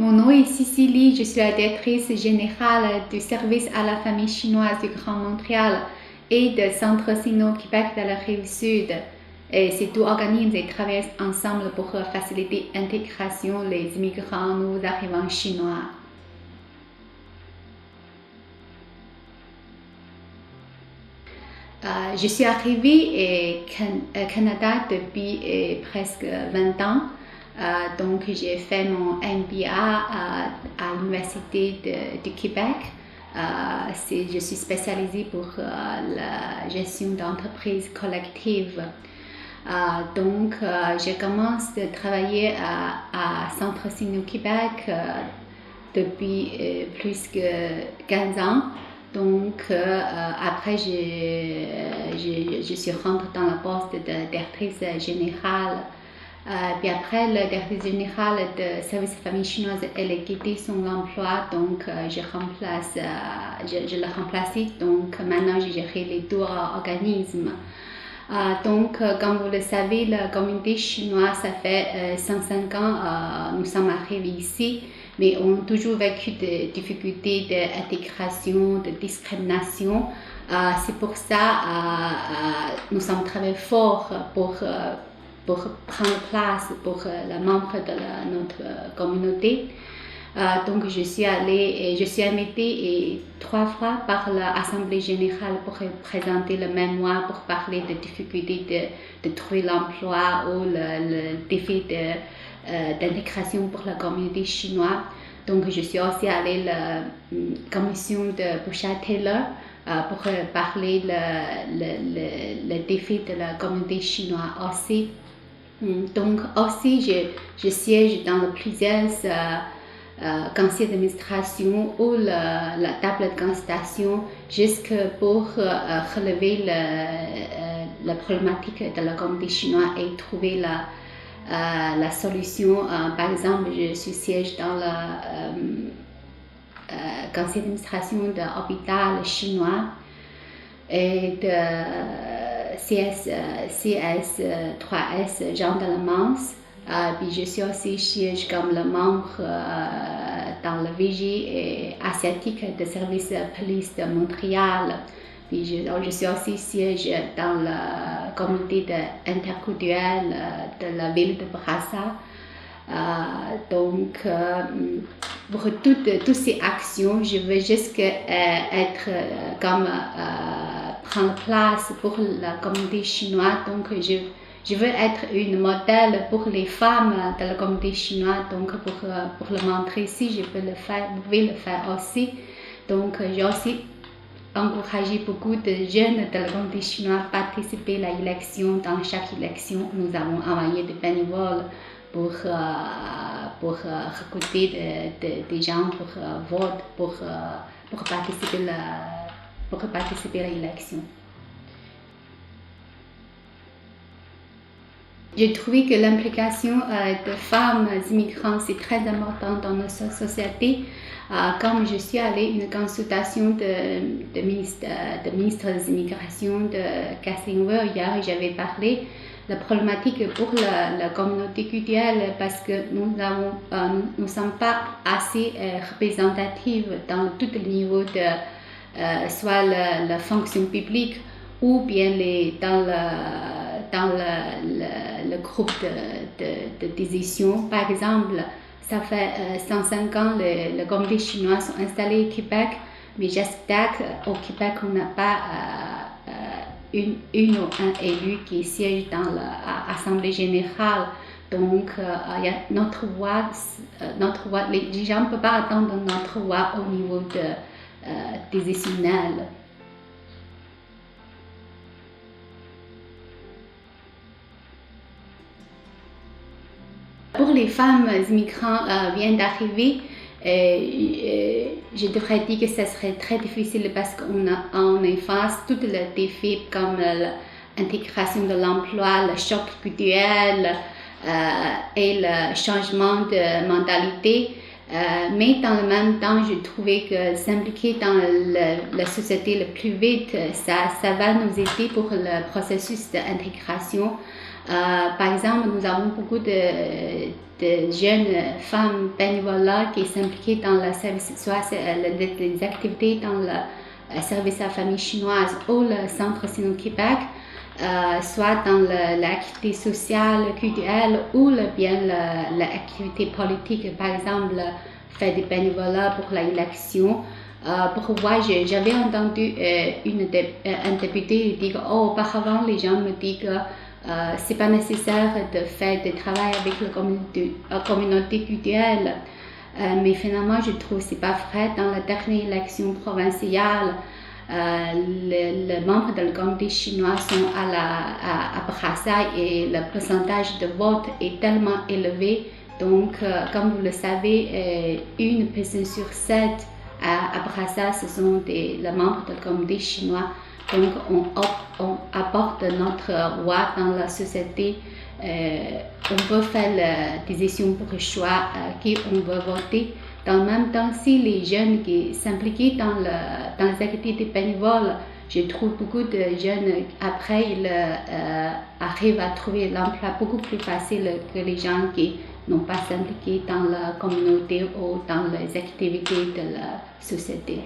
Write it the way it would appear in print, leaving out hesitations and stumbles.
Mon nom est Cécilie, je suis la directrice générale du service à la famille chinoise du Grand Montréal et de Centre Sino-Québec de la Rive-Sud. Et ces deux organismes travaillent ensemble pour faciliter l'intégration des immigrants nouveaux arrivants chinois. Je suis arrivée au Canada depuis presque 20 ans. Donc, j'ai fait mon MBA à l'Université du Québec. Je suis spécialisée pour la gestion d'entreprises collectives. Donc, je commence à travailler à Centre Sino-Québec depuis plus que 15 ans. Donc, après, je suis rentrée dans le poste de directrice générale. Puis après, le directrice générale de service de famille chinoise, elle a quitté son emploi, donc je l'ai remplacé. Donc, maintenant, je gère les deux organismes. Donc, comme vous le savez, la communauté chinoise, ça fait 105 ans, nous sommes arrivés ici, mais on a toujours vécu des difficultés d'intégration, de discrimination. C'est pour ça nous sommes très forts pour prendre place pour les membres de notre communauté. Donc, je suis invitée 3 fois par l'Assemblée générale pour présenter le mémoire, pour parler des difficultés de trouver l'emploi ou le défi d'intégration pour la communauté chinoise. Donc, je suis aussi allée à la commission de Bouchard-Taylor pour parler le défi de la communauté chinoise aussi. Donc, aussi, je siège dans plusieurs conseils d'administration ou la table de consultation jusque pour relever la problématique de la communauté chinoise et trouver la solution. Par exemple, je suis siège dans le conseil d'administration de l'hôpital chinois et de CS3S Jean de la Mance. Puis je suis aussi siège comme le membre dans le VG asiatique de service de police de Montréal. Puis je suis aussi siège dans la communauté interculturelle de la ville de Brassard. Donc, pour toutes ces actions, je veux juste être comme prendre place pour la communauté chinoise. Donc, je veux être une modèle pour les femmes de la communauté chinoise. Donc, pour le montrer si je peux le faire, vous pouvez le faire aussi. Donc, j'ai aussi encouragé beaucoup de jeunes de la communauté chinoise à participer à l'élection. Dans chaque élection, nous avons envoyé des bénévoles pour recruter des gens pour voter, pour participer à l'élection. J'ai trouvé que l'implication de femmes immigrantes, c'est très important dans notre société. Comme je suis allée à une consultation de ministre des Immigrations de Kathleen Wurr hier, j'avais parlé la problématique pour la communauté culturelle parce que nous ne sommes pas assez représentatifs dans tous les niveaux de soit la fonction publique ou bien dans le groupe de décision. Par exemple, ça fait 105 ans que les communautés chinoises sont installées au Québec, mais j'espère qu'au Québec, on n'a pas une ou un élu qui siège dans l'Assemblée générale. Donc, il y a notre voix, les gens ne peuvent pas attendre notre voix au niveau décisionnel. Pour les femmes immigrantes viennent d'arriver, je devrais dire que ce serait très difficile parce qu'on est face à tous les défis comme l'intégration de l'emploi, le choc culturel et le changement de mentalité. Mais dans le même temps, je trouvais que s'impliquer dans la société le plus vite, ça va nous aider pour le processus d'intégration. Par exemple, nous avons beaucoup de jeunes femmes bénévoles qui s'impliquent dans le service, soit les activités dans le service à la famille chinoise ou le Centre Sino-Québec, soit dans l'activité sociale, culturelle ou bien l'activité politique, par exemple, faire des bénévolats pour l'élection. Pour moi, j'avais entendu un député dire auparavant, les gens me disent que c'est pas nécessaire de faire du travail avec la communauté culturelle. Mais finalement, je trouve que c'est pas vrai. Dans la dernière élection provinciale, les membres de la communauté chinoise sont à Brazzaville et le pourcentage de vote est tellement élevé. Donc, comme vous le savez, une personne sur 7 à Brazzaville, ce sont les membres de la communauté chinoise. Donc, on apporte notre voix dans la société. On peut faire des décisions pour le choix qui on veut voter. Dans le même temps, si les jeunes qui s'impliquent dans les activités bénévoles, je trouve beaucoup de jeunes, après, ils arrivent à trouver l'emploi beaucoup plus facile que les gens qui n'ont pas s'impliqué dans la communauté ou dans les activités de la société.